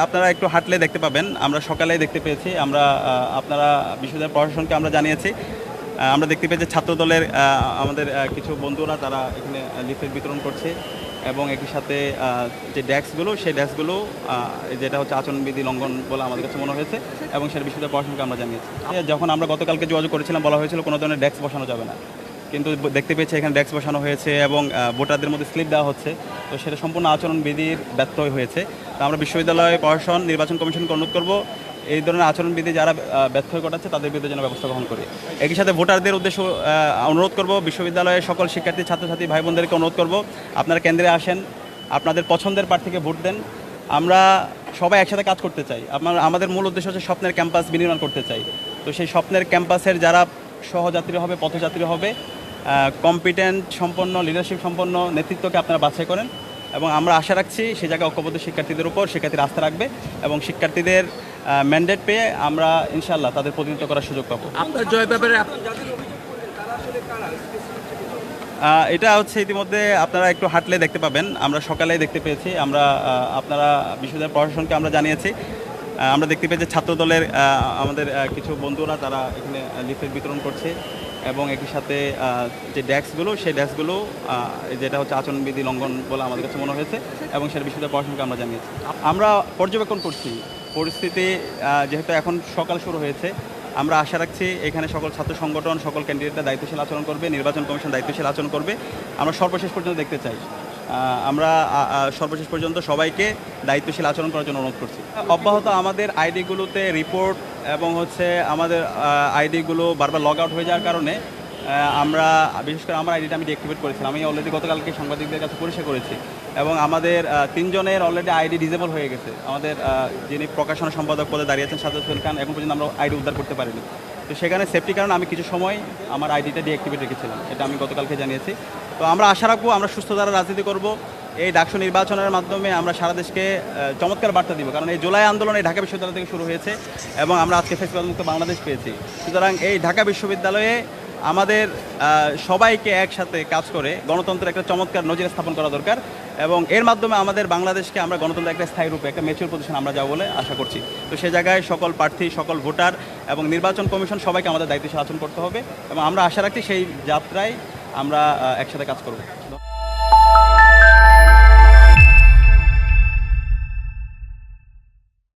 আপনারা একটু হাঁটলে দেখতে পাবেন, আমরা সকালেই দেখতে পেয়েছি। আমরা আপনারা বিশ্ববিদ্যালয় প্রশাসনকে আমরা জানিয়েছি। আমরা দেখতে পেয়েছি ছাত্রদলের আমাদের কিছু বন্ধুরা তারা এখানে লিফলেট বিতরণ করছে এবং একই সাথে যে ডেস্কগুলো সেই ডেস্কগুলো যেটা হচ্ছে আচরণবিধি লঙ্ঘন বলে আমাদের কাছে মনে হয়েছে এবং সেটা বিশ্ববিদ্যালয় প্রশাসনকে আমরা জানিয়েছি। যখন আমরা গতকালকে যোগাযোগ করেছিলাম বলা হয়েছিল কোনো ধরনের ডেস্ক বসানো যাবে না, কিন্তু দেখতে পেয়েছি এখানে ডেস্ক বসানো হয়েছে এবং ভোটারদের মধ্যে স্লিপ দেওয়া হচ্ছে। তো সেটা সম্পূর্ণ আচরণবিধির ব্যত্যয় হয়েছে। তো আমরা বিশ্ববিদ্যালয় প্রশাসন নির্বাচন কমিশনকে অনুরোধ করব এই ধরনের আচরণবিধি যারা ব্যত্যয় ঘটাচ্ছে তাদের বিরুদ্ধে যেন ব্যবস্থা গ্রহণ করে। একই সাথে ভোটারদের উদ্দেশ্য অনুরোধ করব, বিশ্ববিদ্যালয়ের সকল শিক্ষার্থী ছাত্রছাত্রী ভাই বোনদেরকে অনুরোধ করব আপনারা কেন্দ্রে আসেন, আপনাদের পছন্দের প্রার্থীকে ভোট দেন। আমরা সবাই একসাথে কাজ করতে চাই। আমাদের মূল উদ্দেশ্য হচ্ছে স্বপ্নের ক্যাম্পাস বিনির্মাণ করতে চাই। তো সেই স্বপ্নের ক্যাম্পাসের যারা সহযাত্রী হবে, পথযাত্রী হবে, কম্পিটেন্ট সম্পন্ন লিডারশিপ সম্পন্ন নেতৃত্বকে আপনারা বাছাই করেন এবং আমরা আশা রাখছি সেই জায়গায় ঐক্যবদ্ধ শিক্ষার্থীদের উপর শিক্ষার্থীরা আস্থা রাখবে এবং শিক্ষার্থীদের ম্যান্ডেট পেয়ে আমরা ইনশাআল্লাহ তাদের প্রতিনিধিত্ব করার সুযোগ পাবো। আপনার জয় ব্যাপারে এটা হচ্ছে ইতিমধ্যে আপনারা একটু হাঁটলে দেখতে পাবেন, আমরা সকালেই দেখতে পেয়েছি। আমরা আপনারা বিশ্ববিদ্যালয় প্রশাসনকে আমরা জানিয়েছি। আমরা দেখতে পেয়েছি ছাত্রদলের আমাদের কিছু বন্ধুরা তারা এখানে লিফলেট বিতরণ করছে এবং একই সাথে যে ডেস্কগুলো সেই ডেস্কগুলো যেটা হচ্ছে আচরণবিধি লঙ্ঘন বলে আমাদের কাছে মনে হয়েছে এবং সেটা বিশ্ববিদ্যালয় প্রশাসনকে আমরা জানিয়েছি। আমরা পর্যবেক্ষণ করছি পরিস্থিতি, যেহেতু এখন সকাল শুরু হয়েছে। আমরা আশা রাখছি এখানে সকল ছাত্র সংগঠন সকল ক্যান্ডিডেটরা দায়িত্বশীল আচরণ করবে, নির্বাচন কমিশন দায়িত্বশীল আচরণ করবে। আমরা সর্বশেষ পর্যন্ত দেখতে চাই, আমরা সর্বশেষ পর্যন্ত সবাইকে দায়িত্বশীল আচরণ করার জন্য অনুরোধ করছি। অব্যাহত আমাদের আইডিগুলোতে রিপোর্ট এবং হচ্ছে আমাদের আইডিগুলো বারবার লগ আউট হয়ে যাওয়ার কারণে আমরা বিশেষ করে আমার আইডিটা আমি ডিঅ্যাক্টিভেট করেছিলাম। আমি অলরেডি গতকালকে সাংবাদিকদের কাছে পরিষ্কার করেছি এবং আমাদের 3 জনের অলরেডি আইডি ডিজেবল হয়ে গেছে। আমাদের যিনি প্রকাশনা সম্পাদক পদে দাঁড়িয়েছেন সাজ্জাদ সোহেল খান, এখন পর্যন্ত আমরা আইডি উদ্ধার করতে পারিনি। তো সেখানে সেফটি কারণে আমি কিছু সময় আমার আইডিটা ডিঅ্যাক্টিভেট রেখেছিলাম, এটা আমি গতকালকে জানিয়েছি। তো আমরা আশা রাখবো আমরা সুস্থ ধারা রাজনীতি করব। এই ডাকসু নির্বাচনের মাধ্যমে আমরা সারা দেশকে চমৎকার বার্তা দিব, কারণ এই জুলাই আন্দোলন এই ঢাকা বিশ্ববিদ্যালয় থেকে শুরু হয়েছে এবং আমরা আজকে ফেসবুক মুক্ত বাংলাদেশ পেয়েছি। সুতরাং এই ঢাকা বিশ্ববিদ্যালয়ে আমাদের সবাইকে একসাথে কাজ করে গণতন্ত্রের একটা চমৎকার নজির স্থাপন করা দরকার এবং এর মাধ্যমে আমাদের বাংলাদেশকে আমরা গণতন্ত্রের একটা স্থায়ী রূপে একটা ম্যাচিউর পজিশন আমরা যাবো বলে আশা করছি। তো সে জায়গায় সকল প্রার্থী সকল ভোটার এবং নির্বাচন কমিশন সবাইকে আমাদের দায়িত্বশীল আচরণ করতে হবে এবং আমরা আশা রাখছি সেই যাত্রায় আমরা একসাথে কাজ করব।